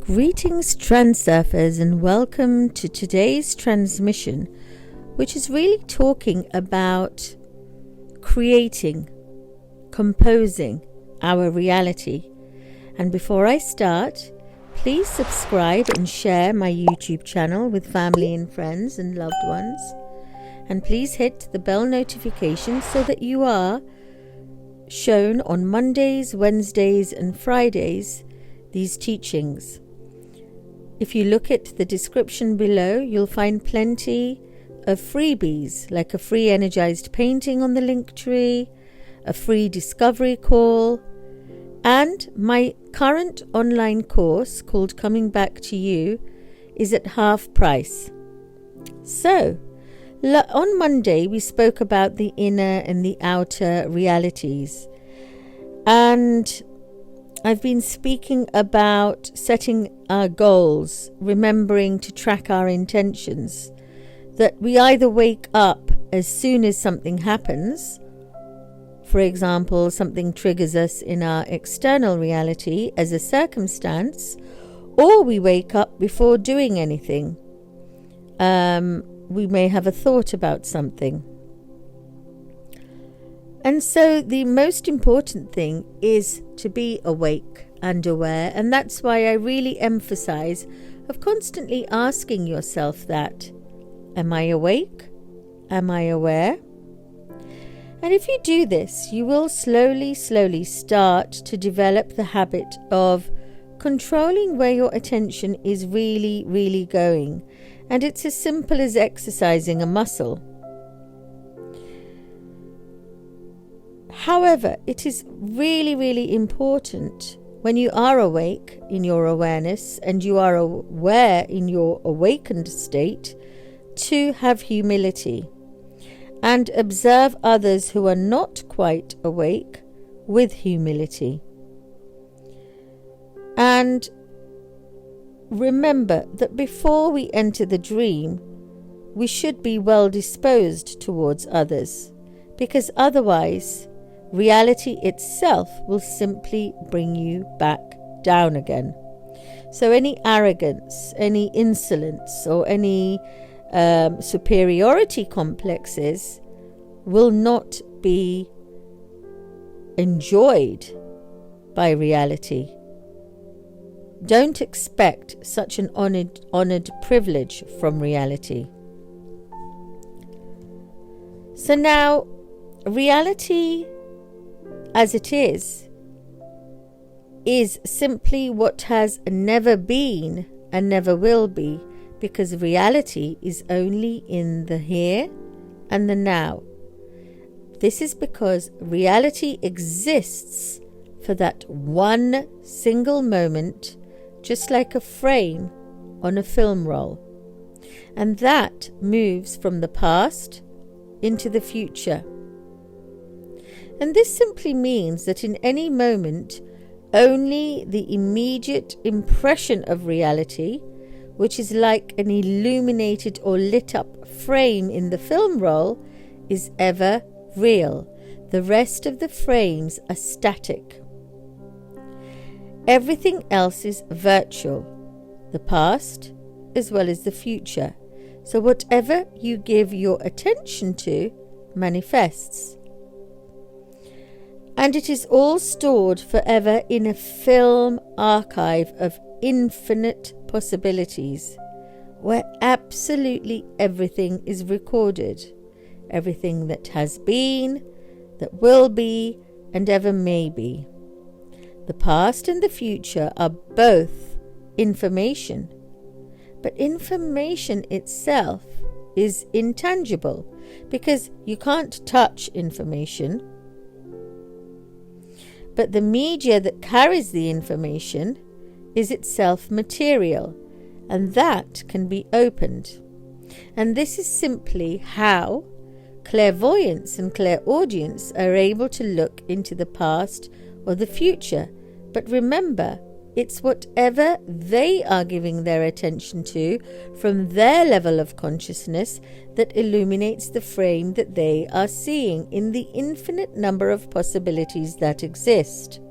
Greetings, Transurfers, and welcome to today's transmission, which is really talking about creating, composing our reality. And before I start, please subscribe and share my YouTube channel with family and friends and loved ones. And please hit the bell notification so that you are shown on Mondays, Wednesdays, and Fridays these teachings. If you look at the description below, you'll find plenty of freebies, like a free energized painting on the linktree, a free discovery call, and my current online course called Coming Back to You is at half price. So, on Monday we spoke about the inner and the outer realities, and I've been speaking about setting our goals, remembering to track our intentions, that we either wake up as soon as something happens. For example, something triggers us in our external reality as a circumstance, or we wake up before doing anything. We may have a thought about something. And so the most important thing is to be awake and aware, and that's why I really emphasize of constantly asking yourself that. Am I awake? Am I aware? And if you do this, you will slowly start to develop the habit of controlling where your attention is really going. And it's as simple as exercising a muscle. However, it is really important when you are awake in your awareness and you are aware in your awakened state to have humility and observe others who are not quite awake with humility. And remember that before we enter the dream, we should be well disposed towards others, because otherwise reality itself will simply bring you back down again. So any arrogance, any insolence, or any superiority complexes will not be enjoyed by reality. Don't expect such an honored privilege from reality. So now, reality as it is simply what has never been and never will be, because reality is only in the here and the now. This is because reality exists for that one single moment, just like a frame on a film roll. And that moves from the past into the future. And this simply means that in any moment, only the immediate impression of reality, which is like an illuminated or lit up frame in the film roll, is ever real. The rest of the frames are static. Everything else is virtual, the past as well as the future. So whatever you give your attention to manifests. And it is all stored forever in a film archive of infinite possibilities, where absolutely everything is recorded. Everything that has been, that will be, and ever may be. The past and the future are both information, but information itself is intangible, because you can't touch information. But the media that carries the information is itself material, and that can be opened. And this is simply how clairvoyance and clairaudience are able to look into the past or the future. But remember, it's whatever they are giving their attention to from their level of consciousness that illuminates the frame that they are seeing in the infinite number of possibilities that exist.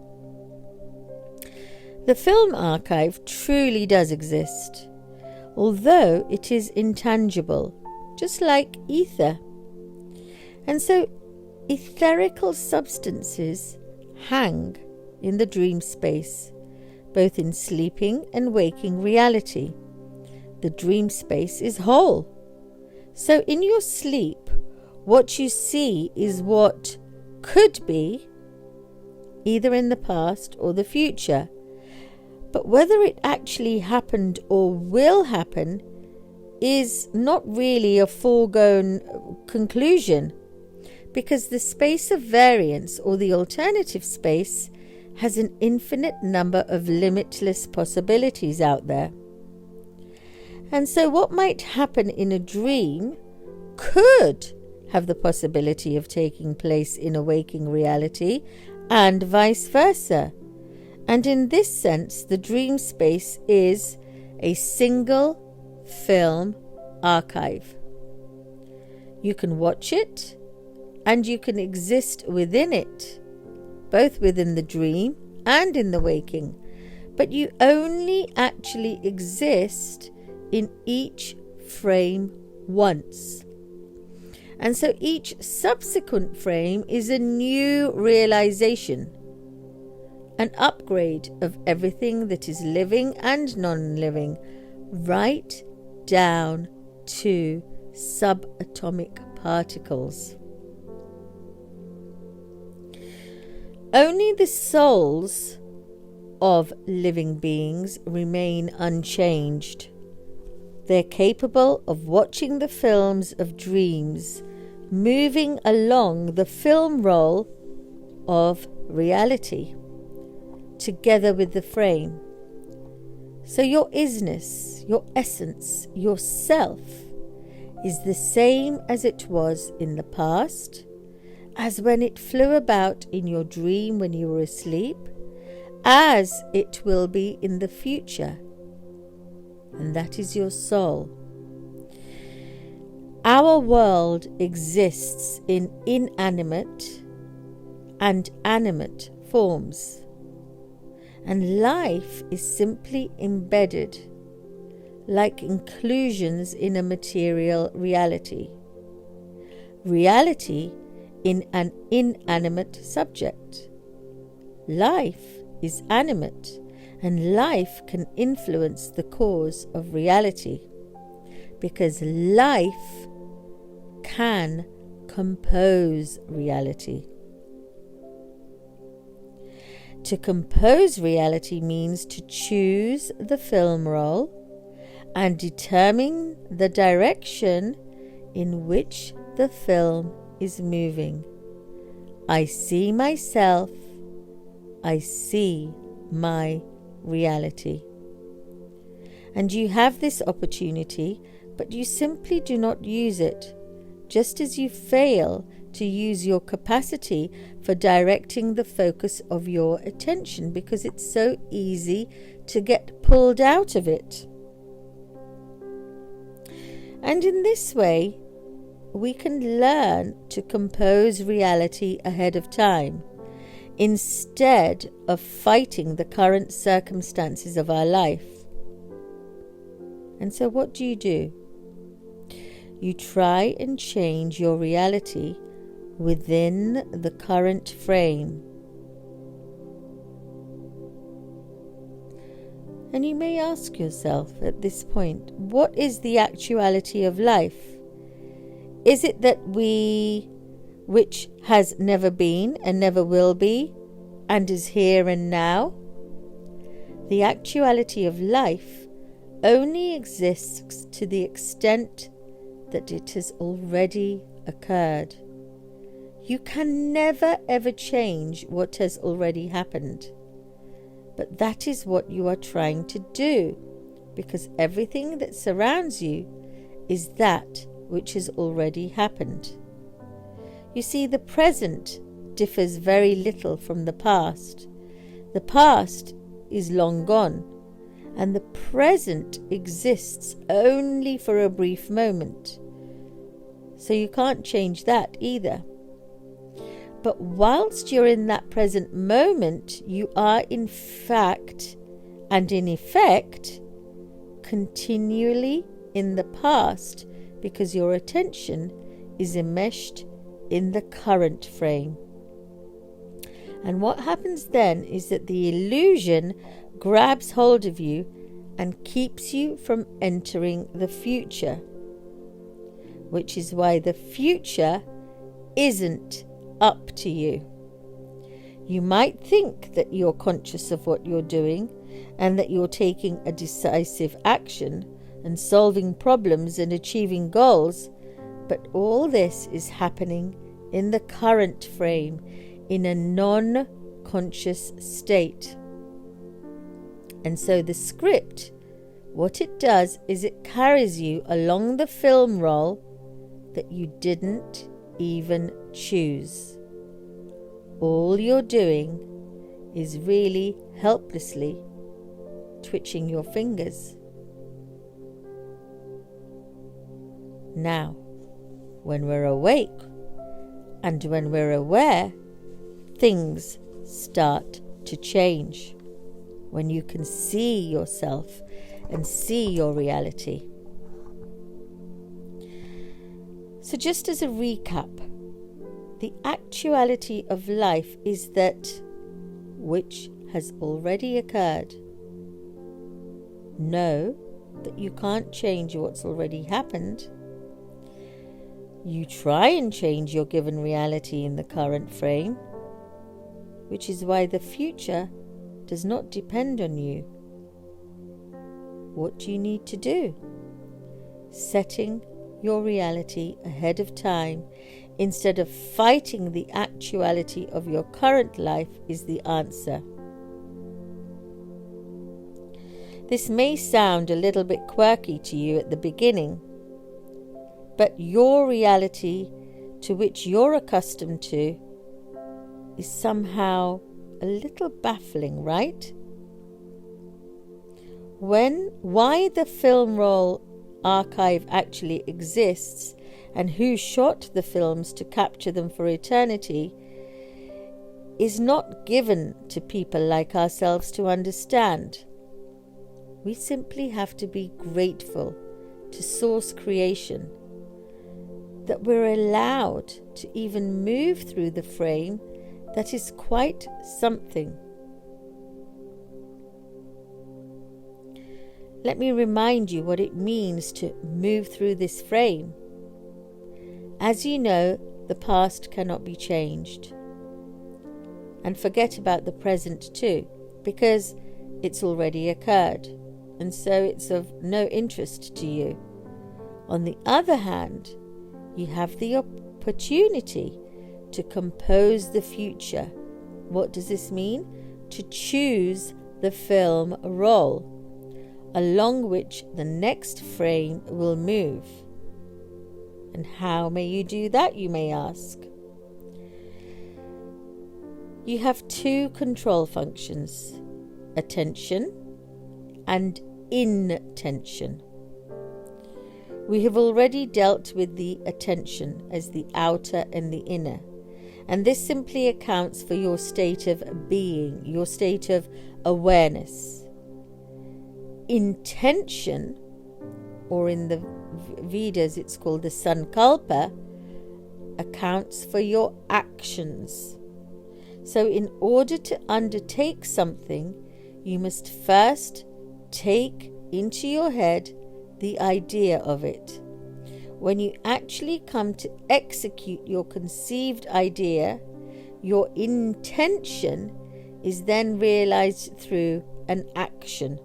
The film archive truly does exist, although it is intangible, just like ether. And so etherical substances hang in the dream space, both in sleeping and waking reality. The dream space is whole. So in your sleep, what you see is what could be, either in the past or the future. But whether it actually happened or will happen is not really a foregone conclusion, because the space of variance, or the alternative space, has an infinite number of limitless possibilities out there. And so what might happen in a dream could have the possibility of taking place in a waking reality, and vice versa. And in this sense, the dream space is a single film archive. You can watch it, and you can exist within it, both within the dream and in the waking, but you only actually exist in each frame once. And so each subsequent frame is a new realization, an upgrade of everything that is living and non-living, right down to subatomic particles. Only the souls of living beings remain unchanged. They're capable of watching the films of dreams, moving along the film roll of reality, together with the frame. So your isness, your essence, your self is the same as it was in the past, as when it flew about in your dream when you were asleep, as it will be in the future. And that is your soul. Our world exists in inanimate and animate forms, and life is simply embedded, like inclusions in a material reality. Reality in an inanimate subject. Life is animate, and life can influence the cause of reality, because life can compose reality. To compose reality means to choose the film roll and determine the direction in which the film is moving. I see myself. I see my reality. And you have this opportunity, but you simply do not use it, just as you fail to use your capacity for directing the focus of your attention, because it's so easy to get pulled out of it. And in this way, we can learn to compose reality ahead of time, instead of fighting the current circumstances of our life. And so what do? You try and change your reality within the current frame. And you may ask yourself at this point, what is the actuality of life? Is it that which has never been and never will be, and is here and now? The actuality of life only exists to the extent that it has already occurred. You can never ever change what has already happened. But that is what you are trying to do, because everything that surrounds you is that which has already happened. You see, the present differs very little from the past. The past is long gone, and the present exists only for a brief moment. So you can't change that either. But whilst you're in that present moment, you are in fact and in effect continually in the past, because your attention is enmeshed in the current frame. And what happens then is that the illusion grabs hold of you and keeps you from entering the future, which is why the future isn't up to you. You might think that you're conscious of what you're doing and that you're taking a decisive action and solving problems and achieving goals, but all this is happening in the current frame, in a non-conscious state. And so the script, what it does is it carries you along the film roll that you didn't even choose. All you're doing is really helplessly twitching your fingers. Now, when we're awake and when we're aware, things start to change. When you can see yourself and see your reality. So just as a recap, the actuality of life is that which has already occurred. Know that you can't change what's already happened. You try and change your given reality in the current frame, which is why the future does not depend on you. What do you need to do? Setting your reality ahead of time instead of fighting the actuality of your current life is the answer. This may sound a little bit quirky to you at the beginning, but your reality to which you're accustomed to is somehow a little baffling, right? Why the film roll archive actually exists and who shot the films to capture them for eternity is not given to people like ourselves to understand. We simply have to be grateful to Source Creation that we're allowed to even move through the frame. That is quite something. Let me remind you what it means to move through this frame. As you know, the past cannot be changed. And forget about the present too, because it's already occurred, and so it's of no interest to you. On the other hand, you have the opportunity to compose the future. What does this mean? To choose the film roll, along which the next frame will move. And how may you do that, you may ask? You have two control functions, attention and intention. We have already dealt with the attention as the outer and the inner, and this simply accounts for your state of being, your state of awareness. Intention, or in the Vedas it's called the sankalpa, accounts for your actions. So in order to undertake something, you must first take into your head the idea of it. When you actually come to execute your conceived idea, your intention is then realized through an action.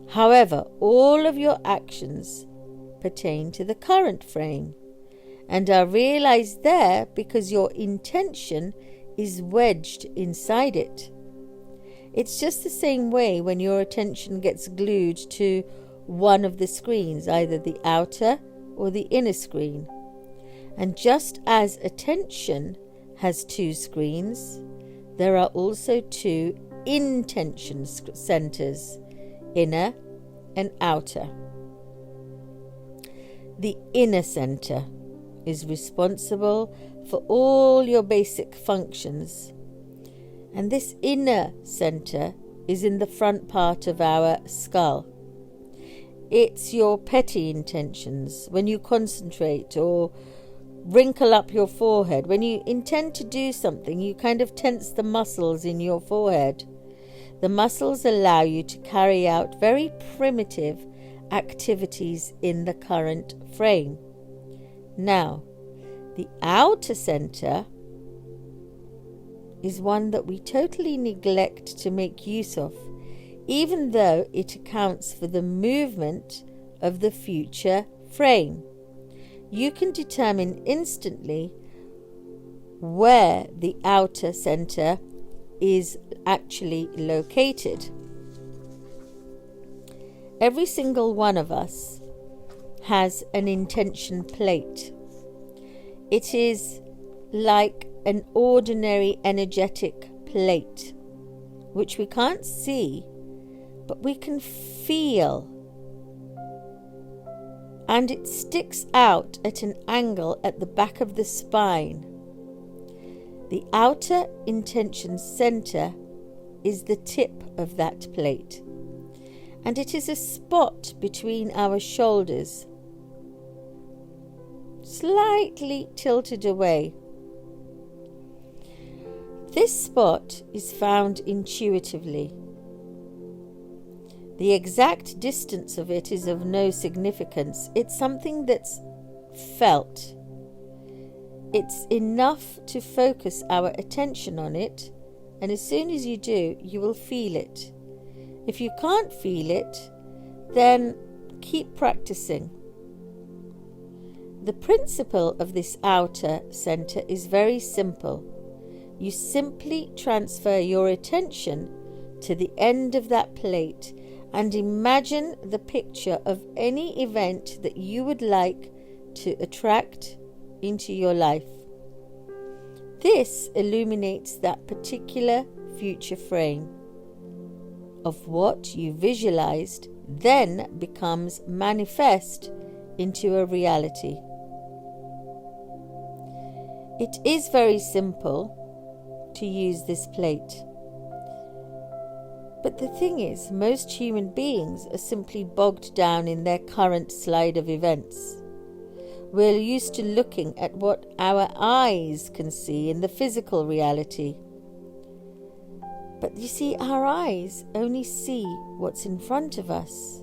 However, all of your actions pertain to the current frame and are realized there because your intention is wedged inside it. It's just the same way when your attention gets glued to one of the screens, either the outer or the inner screen. And just as attention has two screens, there are also two intention centers, inner and outer. The inner center is responsible for all your basic functions, and this inner center is in the front part of our skull. It's your petty intentions, when you concentrate or wrinkle up your forehead. When you intend to do something, you kind of tense the muscles in your forehead. The muscles allow you to carry out very primitive activities in the current frame. Now, the outer center is one that we totally neglect to make use of, even though it accounts for the movement of the future frame. You can determine instantly where the outer center is actually located. Every single one of us has an intention plate. It is like an ordinary energetic plate, which we can't see, but we can feel. And it sticks out at an angle at the back of the spine. The outer intention center is the tip of that plate, and it is a spot between our shoulders, slightly tilted away. This spot is found intuitively. The exact distance of it is of no significance. It's something that's felt. It's enough to focus our attention on it, and as soon as you do, you will feel it. If you can't feel it, then keep practicing. The principle of this outer center is very simple. You simply transfer your attention to the end of that plate and imagine the picture of any event that you would like to attract into your life. This illuminates that particular future frame of what you visualized, then becomes manifest into a reality. It is very simple to use this plate. But the thing is, most human beings are simply bogged down in their current slide of events. We're used to looking at what our eyes can see in the physical reality. But you see, our eyes only see what's in front of us.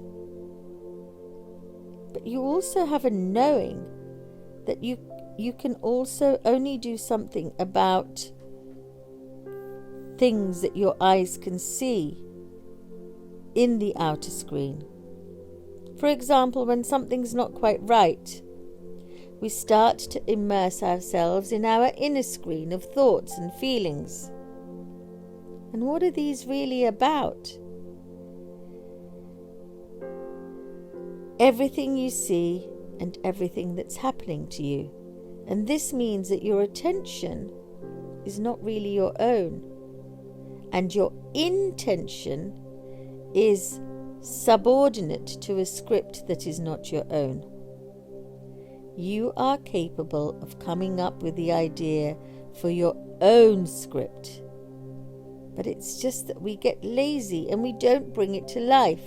But you also have a knowing that you can also only do something about things that your eyes can see in the outer screen. For example, when something's not quite right, we start to immerse ourselves in our inner screen of thoughts and feelings. And what are these really about? Everything you see and everything that's happening to you. And this means that your attention is not really your own. And your intention is subordinate to a script that is not your own. You are capable of coming up with the idea for your own script. But it's just that we get lazy and we don't bring it to life.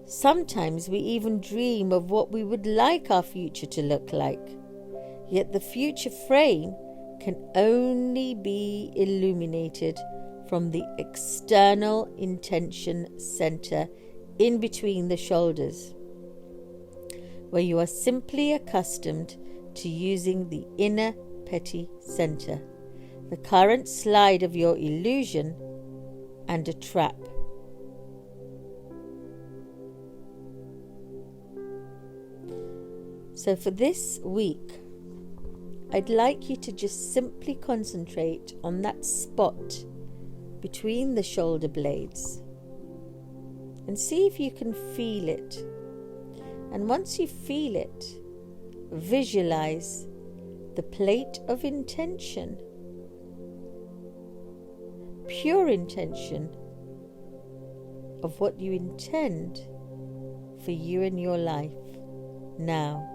Sometimes we even dream of what we would like our future to look like. Yet the future frame can only be illuminated from the external intention center in between the shoulders, where you are simply accustomed to using the inner petty center, the current slide of your illusion, and a trap. So for this week, I'd like you to just simply concentrate on that spot between the shoulder blades and see if you can feel it. And once you feel it, visualize the plate of intention, pure intention of what you intend for you and your life now.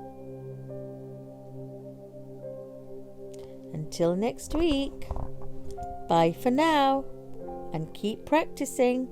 Until next week, bye for now. and keep practicing.